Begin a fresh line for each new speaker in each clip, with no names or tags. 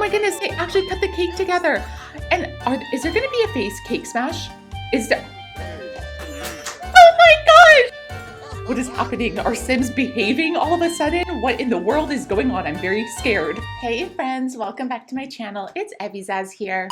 my goodness, they actually cut the cake together. And is there gonna be a face cake smash? Is there? Oh my gosh! What is happening? Are Sims behaving all of a sudden? What in the world is going on? I'm very scared. Hey friends, welcome back to my channel. It's Evizaz here.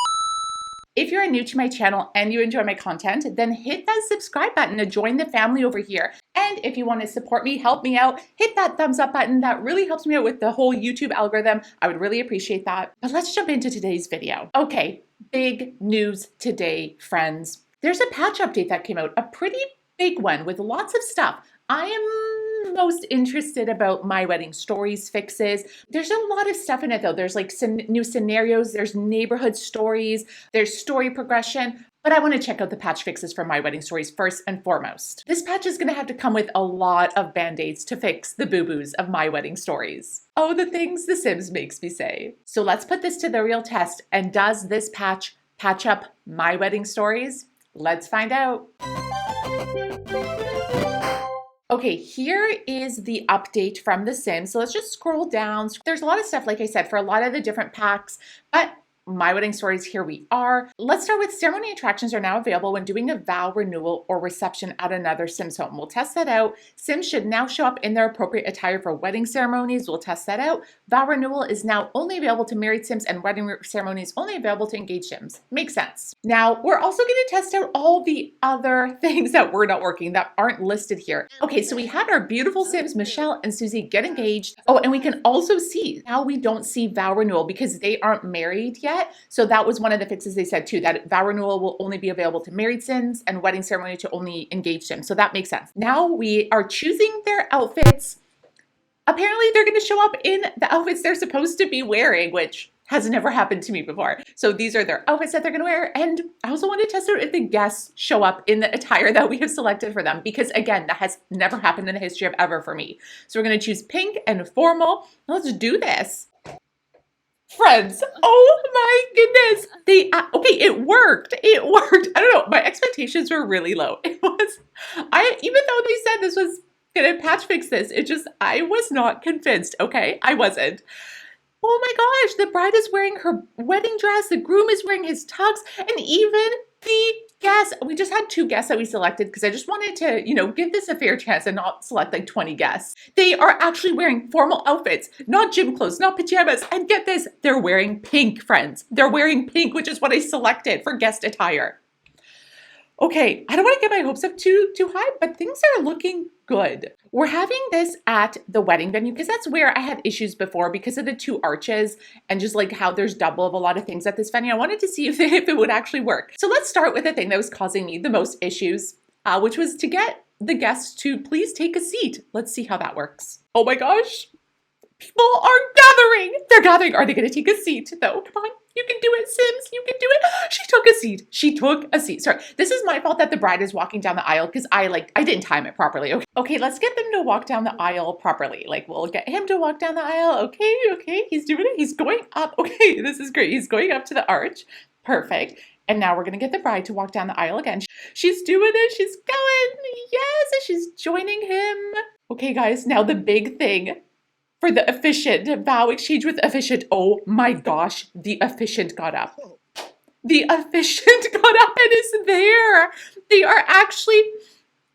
If you're new to my channel and you enjoy my content, then hit that subscribe button to join the family over here. And if you want to support me, help me out, hit that thumbs up button. That really helps me out with the whole YouTube algorithm. I would really appreciate that. But let's jump into today's video. Okay, big news today, friends. There's a patch update that came out, a pretty big one with lots of stuff. I am most interested about My Wedding Stories fixes. There's a lot of stuff in it though. There's like some new scenarios, there's neighborhood stories, there's story progression, but I want to check out the patch fixes for My Wedding Stories first and foremost. This patch is going to have to come with a lot of band-aids to fix the boo-boos of My Wedding Stories. Oh, the things The Sims makes me say. So let's put this to the real test. And does this patch up My Wedding Stories? Let's find out. Okay, here is the update from The Sims. So let's just scroll down. There's a lot of stuff, like I said, for a lot of the different packs, but My Wedding Stories, here we are. Let's start with ceremony attractions are now available when doing a vow renewal or reception at another Sims home. We'll test that out. Sims should now show up in their appropriate attire for wedding ceremonies. We'll test that out. Vow renewal is now only available to married Sims and wedding ceremonies only available to engaged Sims. Makes sense. Now, we're also going to test out all the other things that were not working that aren't listed here. Okay, so we had our beautiful Sims, Michelle and Susie, get engaged. Oh, and we can also see how we don't see vow renewal because they aren't married yet. So that was one of the fixes they said too, that vow renewal will only be available to married Sims and wedding ceremony to only engaged Sims. So that makes sense. Now we are choosing their outfits. Apparently they're going to show up in the outfits they're supposed to be wearing, which has never happened to me before. So these are their outfits that they're going to wear. And I also want to test out if the guests show up in the attire that we have selected for them, because again, that has never happened in the history of ever for me. So we're going to choose pink and formal. Let's do this. Friends, oh my goodness. Okay, it worked. It worked. I don't know. My expectations were really low. Even though they said this was gonna patch fix this, I was not convinced. Okay, I wasn't. Oh my gosh, the bride is wearing her wedding dress. The groom is wearing his tux, and even the guests. We just had 2 guests that we selected because I just wanted to, give this a fair chance and not select like 20 guests. They are actually wearing formal outfits, not gym clothes, not pajamas. And get this, they're wearing pink, friends. They're wearing pink, which is what I selected for guest attire. Okay, I don't want to get my hopes up too high, but things are looking good. We're having this at the wedding venue because that's where I had issues before because of the 2 arches and just like how there's double of a lot of things at this venue. I wanted to see if it would actually work. So let's start with the thing that was causing me the most issues, which was to get the guests to please take a seat. Let's see how that works. Oh my gosh. People are gathering. They're gathering. Are they going to take a seat though? Come on. You can do it, Sims. You can do it. She took a seat. She took a seat. Sorry. This is my fault that the bride is walking down the aisle because I didn't time it properly. Okay, let's get them to walk down the aisle properly. Like we'll get him to walk down the aisle. Okay. He's doing it. He's going up. Okay, this is great. He's going up to the arch. Perfect. And now we're going to get the bride to walk down the aisle again. She's doing it. She's going. Yes, she's joining him. Okay, guys. Now the big thing. For the officiant, vow exchange with officiant. Oh my gosh, the officiant got up. The officiant got up and is there. They are actually,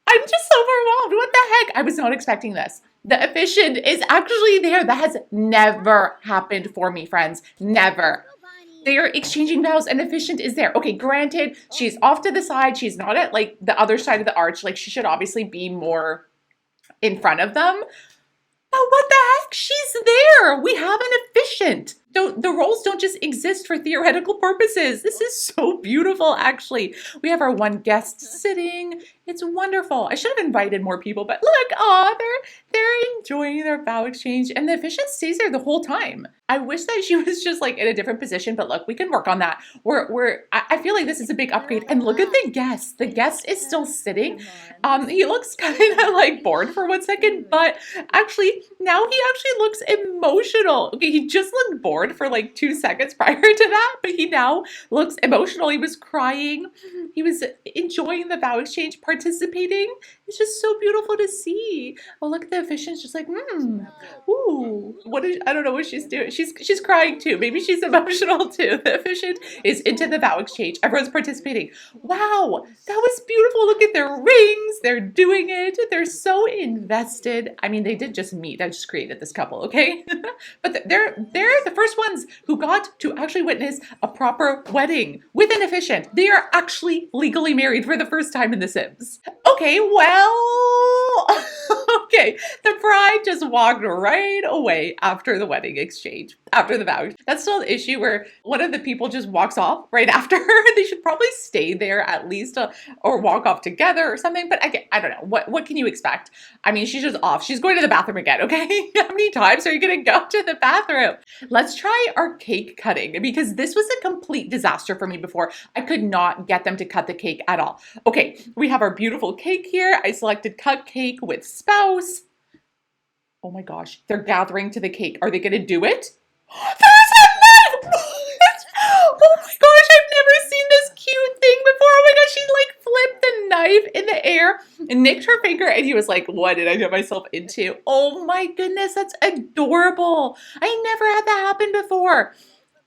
I'm just so overwhelmed. What the heck? I was not expecting this. The officiant is actually there. That has never happened for me, friends. Never. They are exchanging vows and officiant is there. Okay, granted, she's off to the side. She's not at like the other side of the arch. Like she should obviously be more in front of them. Oh, what the heck? She's there. We have an officiant. The roles don't just exist for theoretical purposes. This is so beautiful, actually. We have our one guest sitting. It's wonderful. I should have invited more people, but look, they're enjoying their vow exchange, and the officiant stays there the whole time. I wish that she was just like in a different position, but look, we can work on that. I feel like this is a big upgrade. And look at the guest. The guest is still sitting. He looks kind of like bored for 1 second, but actually now he actually looks emotional. Okay, he just looked bored for like 2 seconds prior to that, but he now looks emotional. He was crying. He was enjoying the vow exchange, participating. It's just so beautiful to see. Oh, look at the officiant's just like, ooh, I don't know what she's doing. She's crying too. Maybe she's emotional too. The officiant is into the vow exchange. Everyone's participating. Wow, that was beautiful. Look at their rings. They're doing it. They're so invested. I mean, they did just meet. I just created this couple, okay? But they're the first ones who got to actually witness a proper wedding with an officiant. They are actually legally married for the first time in The Sims. Okay, well, okay. The bride just walked right away after the wedding exchange, after the vow. That's still an issue where one of the people just walks off right after her. They should probably stay there at least or walk off together or something. But I don't know. What can you expect? I mean, she's just off. She's going to the bathroom again, okay? How many times are you going to go to the bathroom? Let's try our cake cutting because this was a complete disaster for me before. I could not get them to cut the cake at all. Okay, we have our beautiful cake here. I selected cut cake with spouse. Oh my gosh, they're gathering to the cake. Are they going to do it? There's a knife! Oh my gosh, I've never seen this cute thing before. Oh my gosh, she like flipped the knife in the air and nicked her finger and he was like, what did I get myself into? Oh my goodness, that's adorable. I never had that happen before.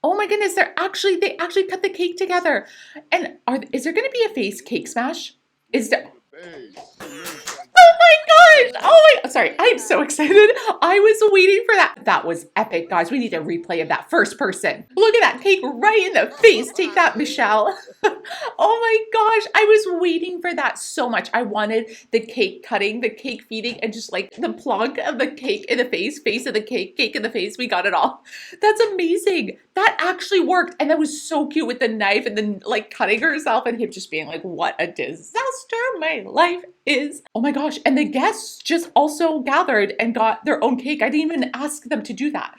Oh my goodness, they actually cut the cake together. And is there going to be a face cake smash? Is there? Oh my gosh! Oh my, sorry, I'm so excited. I was waiting for that. That was epic, guys. We need a replay of that first person. Look at that cake right in the face. Take that, Michelle. Oh my gosh, I was waiting for that so much. I wanted the cake cutting, the cake feeding, and just like the plug of the cake in the face of the cake in the face. We got it all. That's amazing. That actually worked. And that was so cute with the knife and then like cutting herself and him just being like, what a disaster my life is. Oh my gosh. And the guests just also gathered and got their own cake. I didn't even ask them to do that.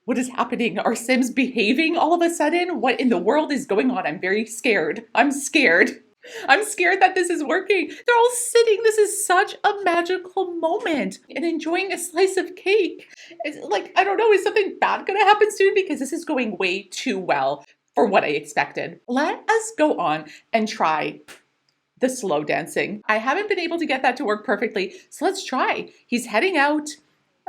What is happening? Are Sims behaving all of a sudden? What in the world is going on? I'm very scared. I'm scared. I'm scared that this is working. They're all sitting. This is such a magical moment and enjoying a slice of cake. It's like, I don't know, is something bad going to happen soon? Because this is going way too well for what I expected. Let us go on and try the slow dancing. I haven't been able to get that to work perfectly, so let's try. He's heading out.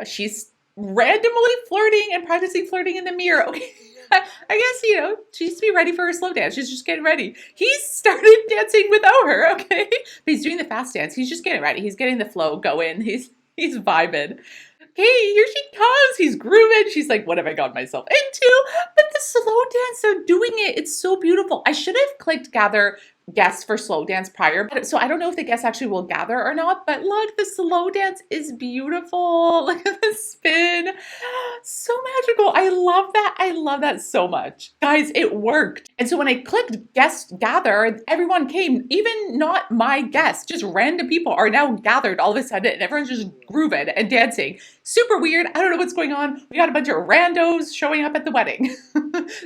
She's randomly flirting and practicing flirting in the mirror. Okay, I guess, you know, she needs to be ready for her slow dance. She's just getting ready. He started dancing without her, okay? But he's doing the fast dance. He's just getting ready. He's getting the flow going. He's vibing. Okay, here she comes. He's grooving. She's like, what have I got myself into? But the slow dance, they're doing it. It's so beautiful. I should have clicked gather guests for slow dance prior. So I don't know if the guests actually will gather or not, but look, the slow dance is beautiful. Look at the spin. So magical. I love that. I love that so much. Guys, it worked. And so when I clicked guest gather, everyone came, even not my guests, just random people are now gathered all of a sudden and everyone's just grooving and dancing. Super weird. I don't know what's going on. We got a bunch of randos showing up at the wedding.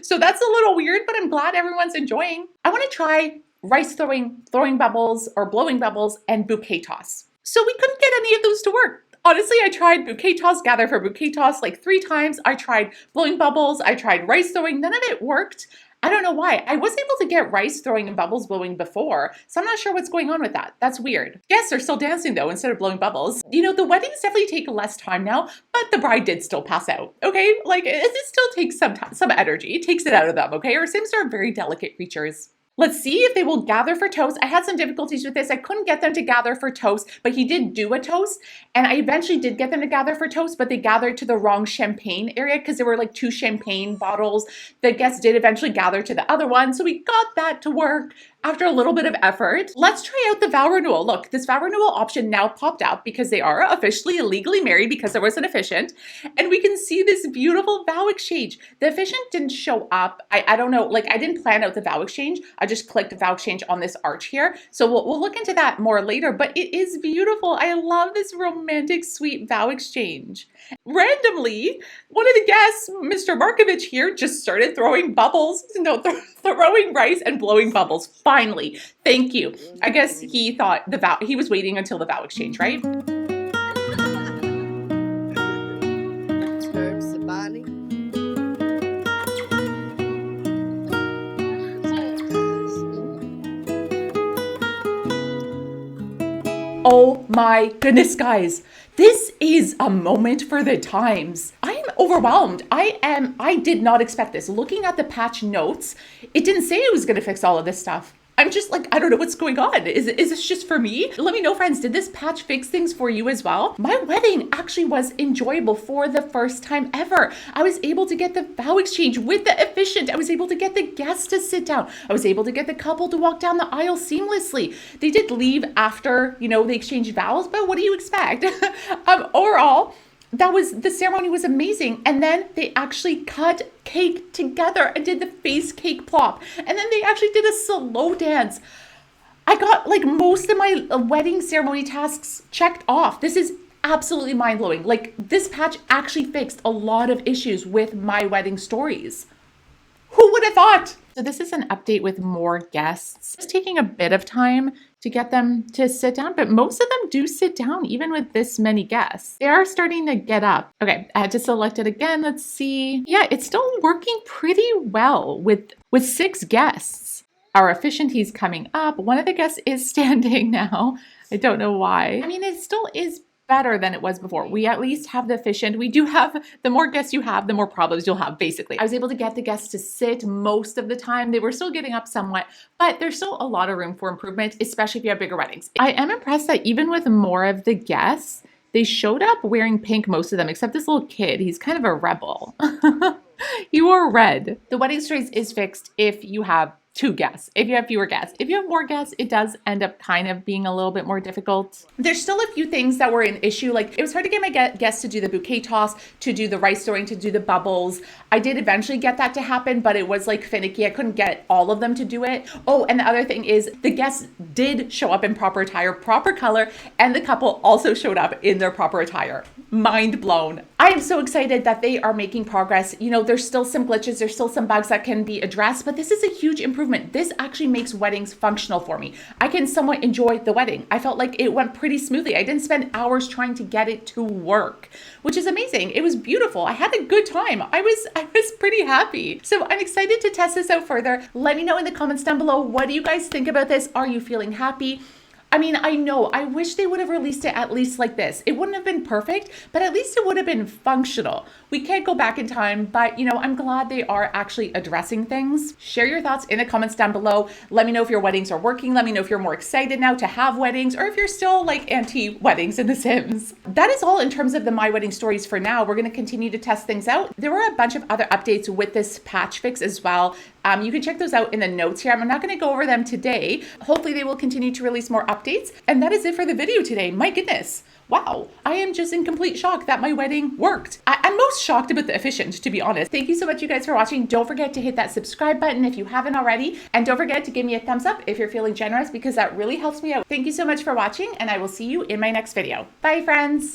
So that's a little weird, but I'm glad everyone's enjoying. I want to try rice throwing bubbles or blowing bubbles, and bouquet toss. So we couldn't get any of those to work. Honestly, I tried bouquet toss, gather for bouquet toss like 3 times. I tried blowing bubbles. I tried rice throwing. None of it worked. I don't know why. I was able to get rice throwing and bubbles blowing before, so I'm not sure what's going on with that. That's weird. Guests are still dancing though instead of blowing bubbles. You know, the weddings definitely take less time now, but the bride did still pass out, okay? Like, it still takes some energy. It takes it out of them, okay? Our Sims are very delicate creatures. Let's see if they will gather for toast. I had some difficulties with this. I couldn't get them to gather for toast, but he did do a toast. And I eventually did get them to gather for toast, but they gathered to the wrong champagne area because there were like 2 champagne bottles. The guests did eventually gather to the other one. So we got that to work after a little bit of effort. Let's try out the vow renewal. Look, this vow renewal option now popped up because they are officially legally married because there was an officiant. And we can see this beautiful vow exchange. The officiant didn't show up. I don't know, like I didn't plan out the vow exchange. I just clicked vow exchange on this arch here. So we'll look into that more later, but it is beautiful. I love this romantic, sweet vow exchange. Randomly, one of the guests, Mr. Markovich here, just started throwing bubbles, throwing rice and blowing bubbles. Finally, thank you. I guess he thought he was waiting until the vow exchange, right? Oh my goodness, guys. This is a moment for the times. I am overwhelmed. I did not expect this. Looking at the patch notes, it didn't say it was going to fix all of this stuff. I'm just like, I don't know what's going on. Is this just for me? Let me know, friends. Did this patch fix things for you as well? My wedding actually was enjoyable for the first time ever. I was able to get the vow exchange with the officiant. I was able to get the guests to sit down. I was able to get the couple to walk down the aisle seamlessly. They did leave after, they exchanged vows, but what do you expect? Overall, the ceremony was amazing. And then they actually cut cake together and did the face cake plop. And then they actually did a slow dance. I got like most of my wedding ceremony tasks checked off. This is absolutely mind-blowing. Like, this patch actually fixed a lot of issues with my wedding stories. Who would have thought? So this is an update with more guests. It's taking a bit of time to get them to sit down, but most of them do sit down even with this many guests. They are starting to get up. Okay, I had to select it again. Let's see. Yeah, it's still working pretty well with 6 guests. Our officiant, he's coming up. One of the guests is standing now. I don't know why. I mean, it still is better than it was before. We at least have the efficient. We do have, the more guests you have, the more problems you'll have, basically. I was able to get the guests to sit most of the time. They were still getting up somewhat, but there's still a lot of room for improvement, especially if you have bigger weddings. I am impressed that even with more of the guests, they showed up wearing pink, most of them, except this little kid. He's kind of a rebel. He wore red. The wedding stories is fixed if you have 2 guests. If you have fewer guests. If you have more guests, it does end up kind of being a little bit more difficult. There's still a few things that were an issue. Like, it was hard to get my guests to do the bouquet toss, to do the rice throwing, to do the bubbles. I did eventually get that to happen, but it was like finicky. I couldn't get all of them to do it. Oh, and the other thing is the guests did show up in proper attire, proper color, and the couple also showed up in their proper attire. Mind blown. I am so excited that they are making progress. There's still some glitches, there's still some bugs that can be addressed, but this is a huge improvement. This actually makes weddings functional for me. I can somewhat enjoy the wedding. I felt like it went pretty smoothly. I didn't spend hours trying to get it to work, which is amazing. It was beautiful. I had a good time. I was pretty happy. So I'm excited to test this out further. Let me know in the comments down below. What do you guys think about this? Are you feeling happy? I mean, I know, I wish they would have released it at least like this. It wouldn't have been perfect, but at least it would have been functional. We can't go back in time, but I'm glad they are actually addressing things. Share your thoughts in the comments down below. Let me know if your weddings are working. Let me know if you're more excited now to have weddings, or if you're still like anti-weddings in The Sims. That is all in terms of the My Wedding Stories for now. We're going to continue to test things out. There were a bunch of other updates with this patch fix as well. You can check those out in the notes here. I'm not going to go over them today. Hopefully they will continue to release more updates. And that is it for the video today. My goodness. Wow. I am just in complete shock that my wedding worked. I'm most shocked about the efficient, to be honest. Thank you so much, you guys, for watching. Don't forget to hit that subscribe button if you haven't already. And don't forget to give me a thumbs up if you're feeling generous, because that really helps me out. Thank you so much for watching, and I will see you in my next video. Bye, friends.